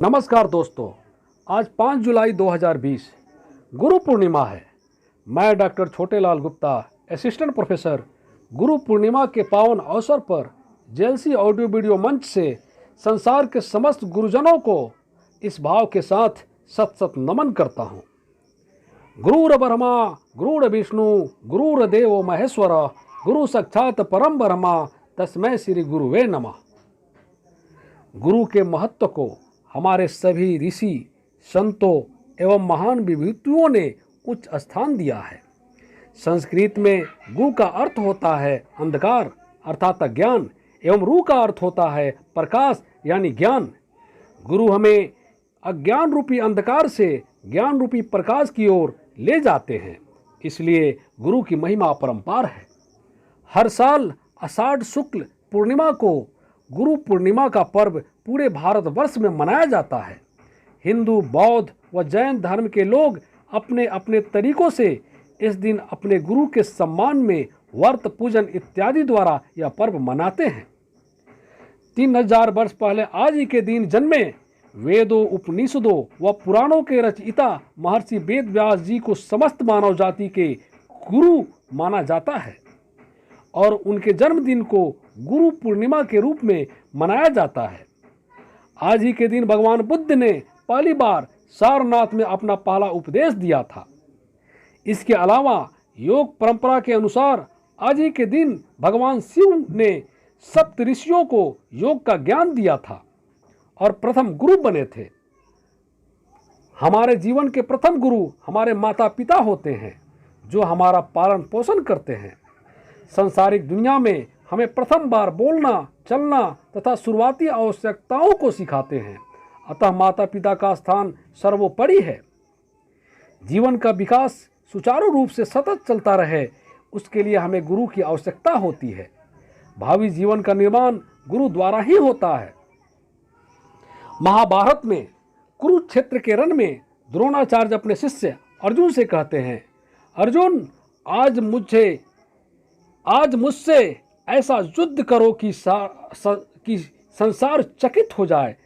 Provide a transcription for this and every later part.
नमस्कार दोस्तों, आज 5 जुलाई 2020 गुरु पूर्णिमा है। मैं doctor Chhotelal Gupta, assistant professor, Guru Purnima के पावन अवसर पर जेएलसी ऑडियो वीडियो मंच से संसार के समस्त गुरुजनों को इस भाव के साथ सत सत नमन करता हूँ। गुरुर ब्रह्मा गुरुर विष्णु गुरुर्देवो महेश्वर गुरु साक्षात परम ब्रह्मा तस्मै श्री गुरुवे नमः। गुरु के महत्व को हमारे सभी ऋषि, संतों एवं महान विभूतियों ने उच्च स्थान दिया है। संस्कृत में गु का अर्थ होता है अंधकार अर्थात अज्ञान एवं रू का अर्थ होता है प्रकाश यानी ज्ञान। गुरु हमें अज्ञान रूपी अंधकार से ज्ञान रूपी प्रकाश की ओर ले जाते हैं, इसलिए गुरु की महिमा अपरंपार है। हर साल आषाढ़ शुक्ल पूर्णिमा को गुरु पूर्णिमा का पर्व पूरे भारतवर्ष में मनाया जाता है। हिंदू, बौद्ध व जैन धर्म के लोग अपने अपने तरीकों से इस दिन अपने गुरु के सम्मान में व्रत, पूजन इत्यादि द्वारा यह पर्व मनाते हैं। 3000 वर्ष पहले आज ही के दिन जन्मे वेदों, उपनिषदों व पुराणों के रचयिता महर्षि वेद व्यास जी को समस्त मानव जाति के गुरु माना जाता है और उनके जन्मदिन को गुरु पूर्णिमा के रूप में मनाया जाता है। आज ही के दिन भगवान बुद्ध ने पहली बार सारनाथ में अपना पहला उपदेश दिया था। इसके अलावा योग परंपरा के अनुसार आज ही के दिन भगवान शिव ने सप्त ऋषियों को योग का ज्ञान दिया था और प्रथम गुरु बने थे। हमारे जीवन के प्रथम गुरु हमारे माता पिता होते हैं, जो हमारा पालन पोषण करते हैं। सांसारिक दुनिया में हमें प्रथम बार बोलना, चलना तथा शुरुआती आवश्यकताओं को सिखाते हैं, अतः माता पिता का स्थान सर्वोपरि है। जीवन का विकास सुचारू रूप से सतत चलता रहे, उसके लिए हमें गुरु की आवश्यकता होती है। भावी जीवन का निर्माण गुरु द्वारा ही होता है। महाभारत में कुरुक्षेत्र के रण में द्रोणाचार्य अपने शिष्य अर्जुन से कहते हैं, अर्जुन आज मुझसे ऐसा युद्ध करो कि संसार चकित हो जाए।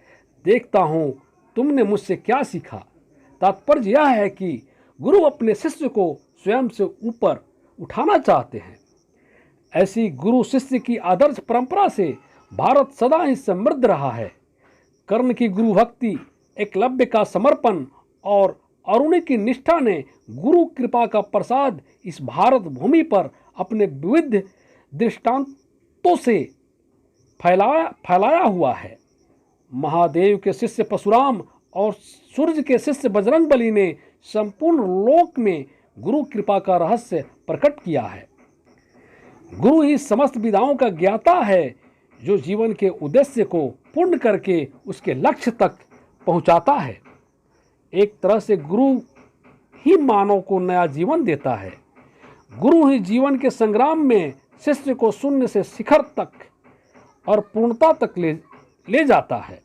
देखता हूँ तुमने मुझसे क्या सीखा। तात्पर्य यह है कि गुरु अपने शिष्य को स्वयं से ऊपर उठाना चाहते हैं। ऐसी गुरु शिष्य की आदर्श परंपरा से भारत सदा ही समृद्ध रहा है। कर्ण की गुरु भक्ति, एकलव्य का समर्पण और अरुण की निष्ठा ने गुरु कृपा का प्रसाद इस भारत भूमि पर अपने विविध दृष्टांतों से फैलाया हुआ है। महादेव के शिष्य परशुराम और सूर्य के शिष्य बजरंगबली ने संपूर्ण लोक में गुरु कृपा का रहस्य प्रकट किया है। गुरु ही समस्त विधाओं का ज्ञाता है, जो जीवन के उद्देश्य को पूर्ण करके उसके लक्ष्य तक पहुंचाता है। एक तरह से गुरु ही मानव को नया जीवन देता है। गुरु ही जीवन के संग्राम में शिष्य को शून्य से शिखर तक और पूर्णता तक ले जाता है।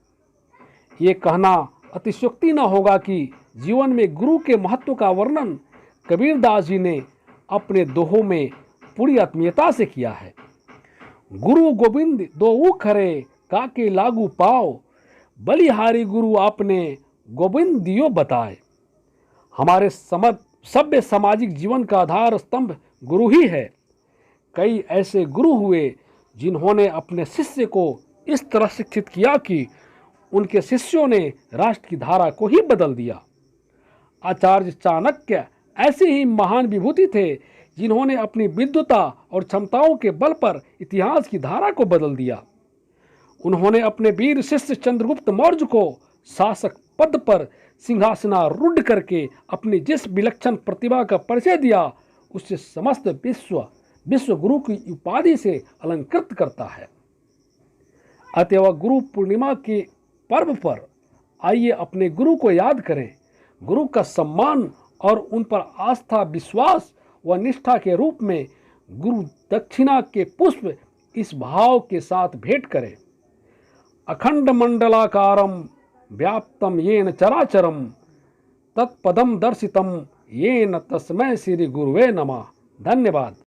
ये कहना अतिशयोक्ति न होगा कि जीवन में गुरु के महत्व का वर्णन कबीरदास जी ने अपने दोहों में पूरी आत्मीयता से किया है। गुरु गोविंद दोऊ खरे काके लागू पाओ, बलिहारी गुरु आपने गोविंद दियो बताए। हमारे सभ्य सामाजिक जीवन का आधार स्तंभ गुरु ही है। कई ऐसे गुरु हुए जिन्होंने अपने शिष्य को इस तरह शिक्षित किया कि उनके शिष्यों ने राष्ट्र की धारा को ही बदल दिया। आचार्य चाणक्य ऐसे ही महान विभूति थे, जिन्होंने अपनी विद्वता और क्षमताओं के बल पर इतिहास की धारा को बदल दिया। उन्होंने अपने वीर शिष्य चंद्रगुप्त मौर्य को शासक पद पर सिंहासनारूढ़ करके अपनी जिस विलक्षण प्रतिभा का परिचय दिया, उससे समस्त विश्व गुरु की उपाधि से अलंकृत करता है। अतएव गुरु पूर्णिमा के पर्व पर आइए अपने गुरु को याद करें। गुरु का सम्मान और उन पर आस्था, विश्वास व निष्ठा के रूप में गुरु दक्षिणा के पुष्प इस भाव के साथ भेंट करें। अखंड मंडलाकारम व्याप्तम येन चराचरम तत्पदम दर्शितम येन तस्मै श्री गुरुवे नमः। धन्यवाद।